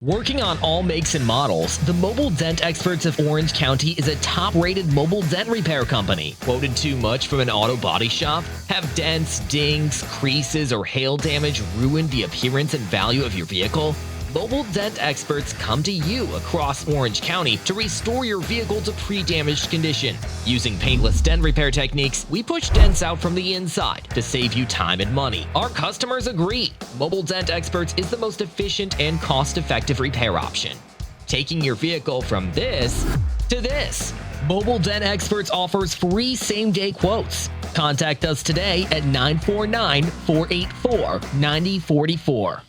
Working on all makes and models, the Mobile Dent Experts of Orange County is a top-rated mobile dent repair company. Quoted too much from an auto body shop? Have dents, dings, creases, or hail damage ruined the appearance and value of your vehicle? Mobile Dent Experts come to you across Orange County to restore your vehicle to pre-damaged condition. Using paintless dent repair techniques, we push dents out from the inside to save you time and money. Our customers agree. Mobile Dent Experts is the most efficient and cost-effective repair option, taking your vehicle from this to this. Mobile Dent Experts offers free same-day quotes. Contact us today at 949-484-9044.